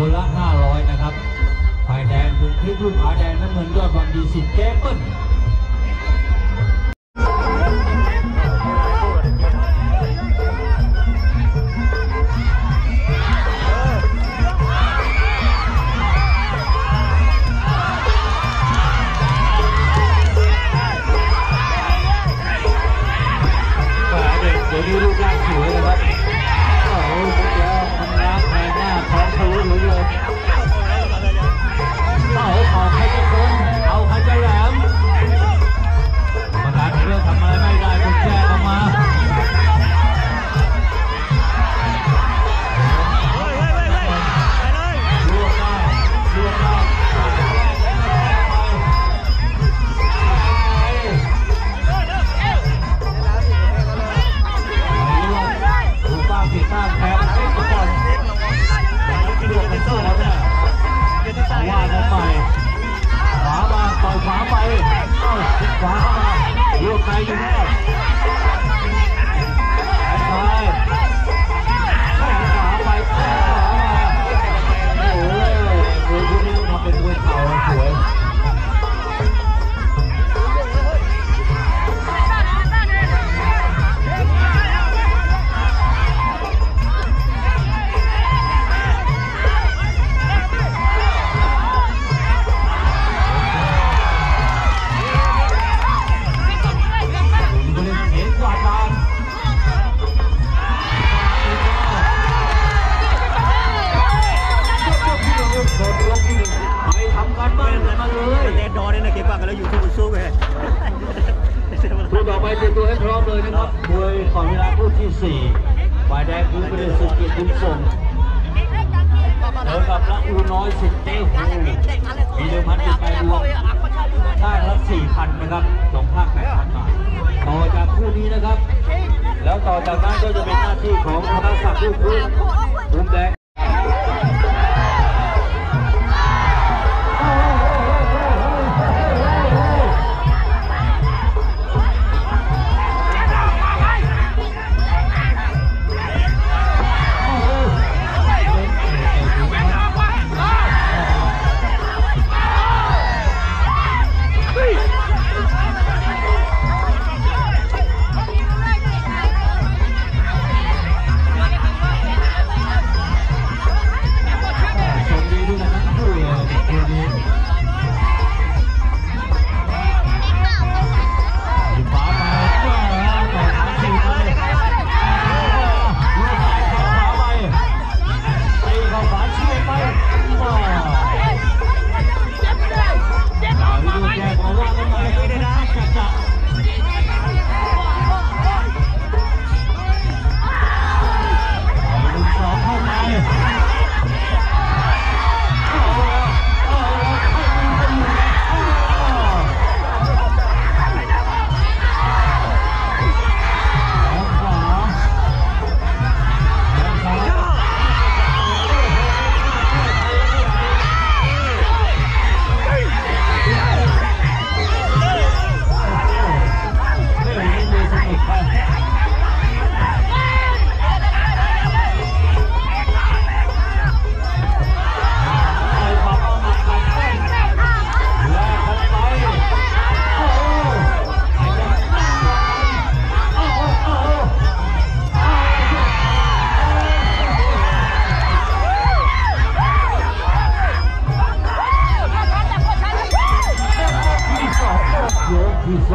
คนละ500นะครับฝ่ายแดงคุณคลิปลูกผาแดงน้ำเงินยอดความดีสิทธิ์แก้เปิ้ลเดี๋ยวนี้ลูกร่างสวยนะครับโอ้โหแล้วมันน้ำแทงหน้าท้องทะลุเลยเอาใครจะโกงเอาใครจะแหลมประธานเรื่องทำอะไรไม่ได้คุณแจ้เข้ามาลวกได้ลวกได้ผิดพลาดแพ้ให้ทุกคนลวกกันสู้แล้วเนี่ยว่ากันใหม่ขวามาต่อยขวาไปเอ้าขวาเข้ามาลวกในอยู่แน่แขนซ้ายแขนขวาไปขวามาโอ้โหมวยคู่นี้ทำเป็นมวยเข่าสวยคู่ต่อไปเตรียมตัวให้พร้อมเลยนะครับมวยก่อนเวลาคู่ที่4ฝ่ายแดงคือเป็นสุเกียรติบุญส่งเจอกับละอูน้อยสิทธิ์เต้หูมีเดิมพันเป็นไปรวมข้างละ 4,000 นะครับ2ข้าง 8,000 บาทต่อจากคู่นี้นะครับแล้วต่อจากนั้นก็จะเป็นหน้าที่ของธนศักดิ์ลูกพื้นมุมแดงที่2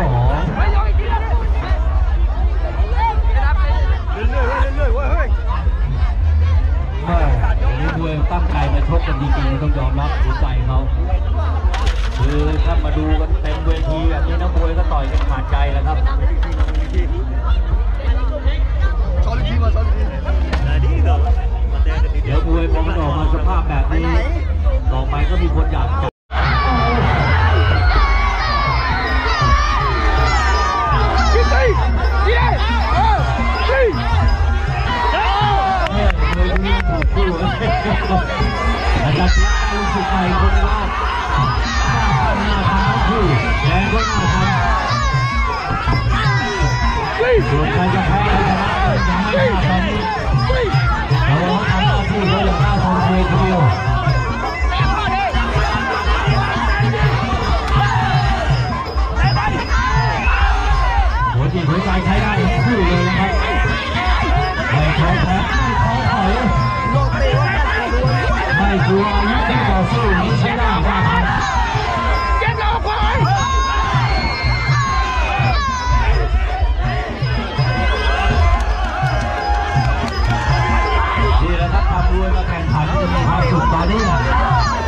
นี่มวยตั้งใจมาชกกันจริงๆต้องยอมรับหัวใจเขาคือถ้ามาดูกันเต็มเวทีแบบนี้นักมวยก็ต่อยกันขาดใจแล้วครับเดี๋ยวมวยพอมันออกมาสภาพแบบนี้ต่อไปก็มีคนอยากอาจารย์ลูกศิษย์ใหม่คนแรกหน้าทางคู่แดงก็หน้าทางส่วนใครจะแพ้หรือชนะยังไม่ทราบตอนนี้เราทำหน้าที่เราอย่างหน้าทองเดียว ดูอายุที่ต่อสู้นี้ใช้ได้มากนี่แหละครับความรวยมาแข่งขันจะมีความสุขตอนนี้นะ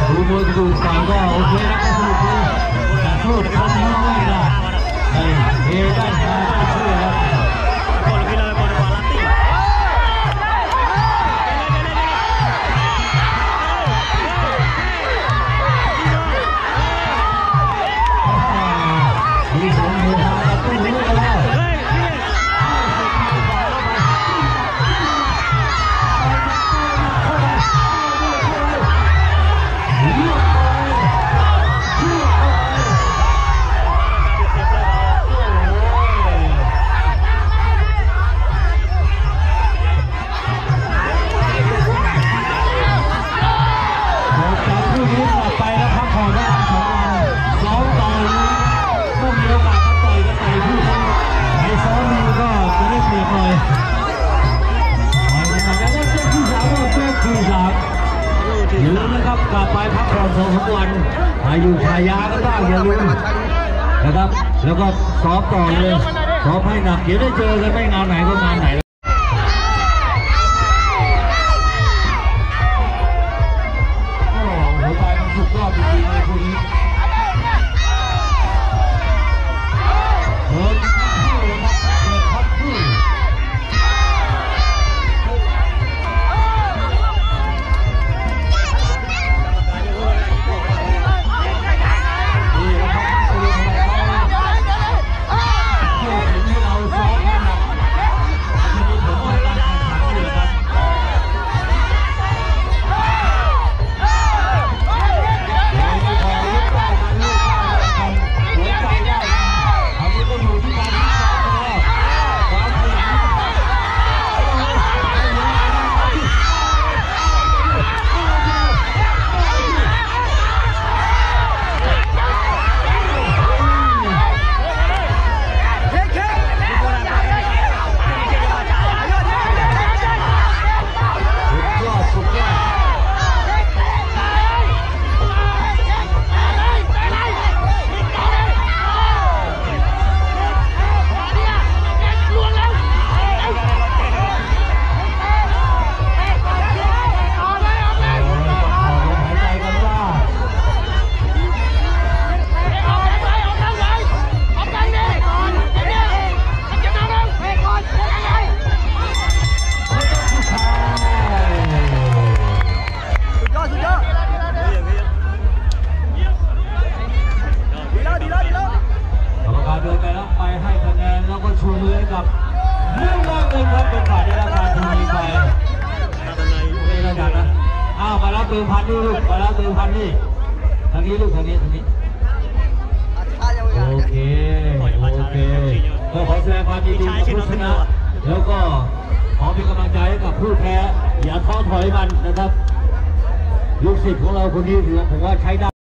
ดูมวยกระดูกต่างก็โอเคนะก็สนุกดีแต่พูดคำนี้ไม่ได้เฮได้มาช่วยครับมีสองมือมาแล้วก็รู้กันแล้วอย่าลืมนะครับกลับไปพักผ่อน2-3 วันอยู่ชายาก็บ้างอย่าลืมนะครับแล้วก็ซ้อมต่อเลยซ้อมให้หนักเดี๋ยวได้เจอกันไม่งานไหนก็งานไหนโอ้หัวใจมันสุดยอดจริงๆเลยคู่นี้เดินคู่เลยครับเดินพัดคู่เดินไปแล้วไปให้คะแนนแล้วก็ชูมือให้กับเรื่องแรกเลยครับเป็นฝ่ายได้รับการชูมือไปไม่ระดับนะมาแล้วตือพันนี่ลูกมาแล้วตือพันนี่ทางนี้ลูกทางนี้โอเคก็ขอแสดงความยินดีกับผู้ชนะแล้วก็ขอเป็นกำลังใจให้กับผู้แพ้อย่าท้อถอยมันนะครับลูกศิษย์ของเราคนนี้ผมว่าใช้ได้